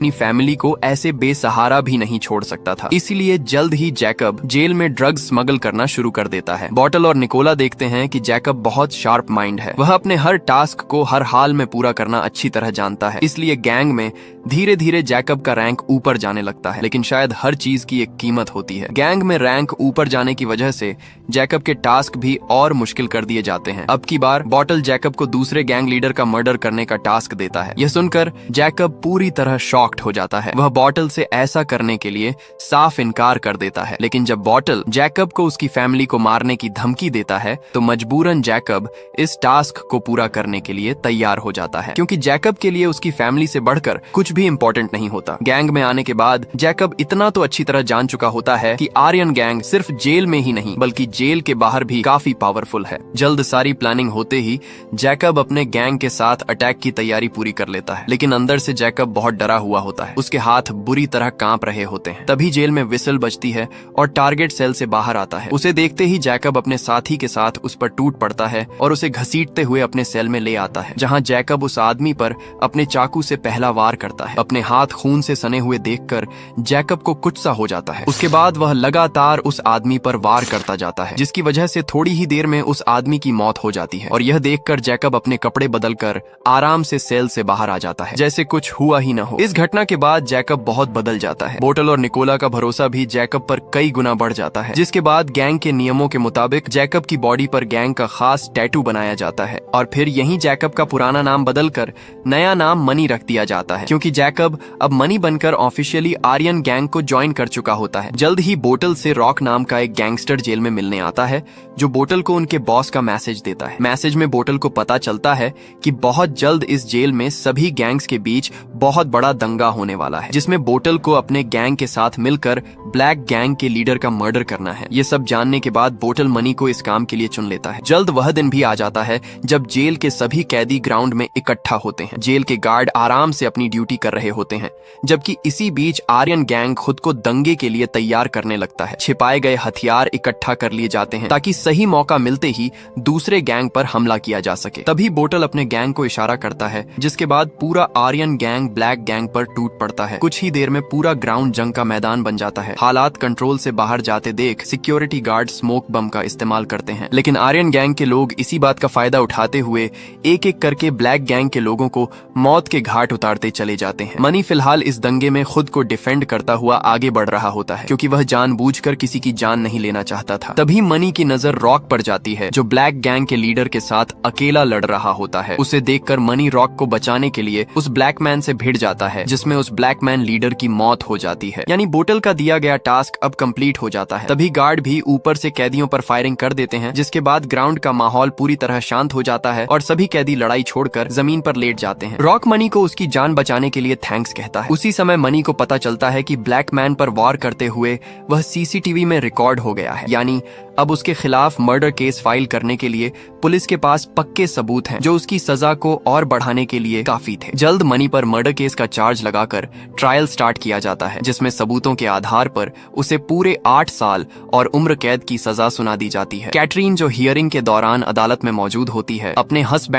अपनी फैमिली को ऐसे बेसहारा भी नहीं छोड़ सकता था। इसीलिए जल्द ही जैकब जेल में ड्रग्स स्मगल करना शुरू कर देता है। बॉटल और निकोला देखते हैं कि जैकब बहुत शार्प माइंड है। वह अपने हर टास्क को हर हाल में पूरा करना अच्छी तरह जानता है। इसलिए गैंग में धीरे धीरे जैकब का रैंक ऊपर जाने लगता है। लेकिन शायद हर चीज की एक कीमत होती है। गैंग में रैंक ऊपर जाने की वजह से जैकब के टास्क भी और मुश्किल कर दिए जाते हैं। अब की बार बॉटल जैकब को दूसरे गैंग लीडर का मर्डर करने का टास्क देता है। यह सुनकर जैकब पूरी तरह शॉक्ड हो जाता है। वह बॉटल से ऐसा करने के लिए साफ इनकार कर देता है। लेकिन जब बॉटल जैकब को उसकी फैमिली को मारने की धमकी देता है तो मजबूरन जैकब इस टास्क को पूरा करने के लिए तैयार हो जाता है, क्योंकि जैकब के लिए उसकी फैमिली से बढ़कर कुछ भी इंपॉर्टेंट नहीं होता। गैंग में आने के बाद जैकब इतना तो अच्छी तरह जान चुका होता है कि आर्यन गैंग सिर्फ जेल में ही नहीं बल्कि जेल के बाहर भी काफी पावरफुल है। जल्द सारी प्लानिंग होते ही जैकब अपने गैंग के साथ अटैक की तैयारी पूरी कर लेता है। लेकिन अंदर से जैकब बहुत डरा हुआ होता है। उसके हाथ बुरी तरह कांप रहे होते हैं। तभी जेल में विसल बजती है और टारगेट सेल से बाहर आता है। उसे देखते ही जैकब अपने साथी के साथ उस पर टूट पड़ता है और उसे घसीटते हुए अपने सेल में ले आता है, जहां जैकब उस आदमी पर अपने चाकू से पहला वार करता है। अपने हाथ खून से सने हुए देखकर जैकब को कुछ सा हो जाता है। उसके बाद वह लगातार उस आदमी पर वार करता जाता है, जिसकी वजह से थोड़ी ही देर में उस आदमी की मौत हो जाती है। और यह देखकर जैकब अपने कपड़े बदलकर आराम से सेल से बाहर आ जाता है, जैसे कुछ हुआ ही न हो। इस घटना के बाद जैकब बहुत बदल जाता है। बोटल और निकोला का भरोसा भी जैकब पर कई गुना बढ़ जाता है, जिसके बाद गैंग के नियमों के मुताबिक जैकब की बॉडी पर गैंग का खास टैटू बनाया जाता है। और फिर यहीं जैकब का पुराना नाम बदलकर नया नाम मनी रख दिया जाता है, क्योंकि जैकब अब मनी बनकर ऑफिशियली आर्यन गैंग को ज्वाइन कर चुका होता है। जल्द ही बोटल से रॉक नाम का एक गैंगस्टर जेल में मिलने आता है, जो बोटल को उनके बॉस का मैसेज देता है। मैसेज में बोटल को पता चलता है कि बहुत जल्द इस जेल में सभी गैंग्स के बीच बहुत बड़ा दंगा होने वाला है, जिसमें बोटल को अपने गैंग के साथ मिलकर ब्लैक गैंग के लीडर का मर्डर करना है। ये सब जानने के बाद बोटल मनी को इस काम के लिए चुन लेता है। जल्द वह दिन भी आ जाता है जब जेल के सभी कैदी ग्राउंड में इकट्ठा होते हैं। जेल के गार्ड आराम से अपनी ड्यूटी कर रहे होते हैं, जबकि इसी बीच आर्यन गैंग खुद को दंगे के लिए तैयार करने लगता है। छिपाए गए हथियार इकट्ठा कर लिए जाते हैं ताकि सही मौका मिलते ही दूसरे गैंग पर हमला किया जा सके। तभी बोटल अपने गैंग को इशारा करता है, जिसके बाद पूरा आर्यन गैंग ब्लैक गैंग पर टूट पड़ता है। कुछ ही देर में पूरा ग्राउंड जंग का मैदान बन जाता है। हालात कंट्रोल से बाहर जाते देख सिक्योरिटी गार्ड स्मोक बम का इस्तेमाल करते हैं, लेकिन आर्यन गैंग के लोग इसी बात का फायदा उठाते हुए एक एक करके ब्लैक गैंग के लोगों को मौत के घाट उतारते चले जाते हैं। मनी फिलहाल इस दंगे में खुद को डिफेंड करता हुआ आगे बढ़ रहा होता है, क्योंकि वह जानबूझकर किसी की जान नहीं लेना चाहता था। तभी मनी की नजर रॉक पर जाती है, जो ब्लैक गैंग के लीडर के साथ अकेला लड़ रहा होता है। उसे देखकर मनी रॉक को बचाने के लिए उस ब्लैक मैन से भिड़ जाता है, जिसमें उस ब्लैक मैन लीडर की मौत हो जाती है। यानी बोटल का दिया गया टास्क अब कंप्लीट हो जाता है। तभी गार्ड भी ऊपर से कैदियों पर फायरिंग कर देते हैं, जिसके बाद ग्राउंड का माहौल पूरी तरह शांत हो जाता है और सभी कैदी लड़ाई छोड़कर जमीन पर लेट जाते हैं। रॉक मनी को उसकी जान बचाने के लिए थैंक्स कहता है। उसी समय मनी को पता चलता है कि ब्लैक मैन पर वार करते हुए वह सीसीटीवी में रिकॉर्ड हो गया है। यानी अब उसके खिलाफ मर्डर केस फाइल करने के लिए पुलिस के पास पक्के सबूत हैं, जो उसकी सजा को और बढ़ाने के लिए काफी थे। जल्द मनी पर मर्डर केस का चार्ज लगाकर ट्रायल स्टार्ट किया जाता है, जिसमें सबूतों के आधार पर उसे पूरे 8 साल और उम्र कैद की सजा सुना दी जाती है। कैटरीन, जो हियरिंग के दौरान अदालत में मौजूद होती है, अपने हस्बैंड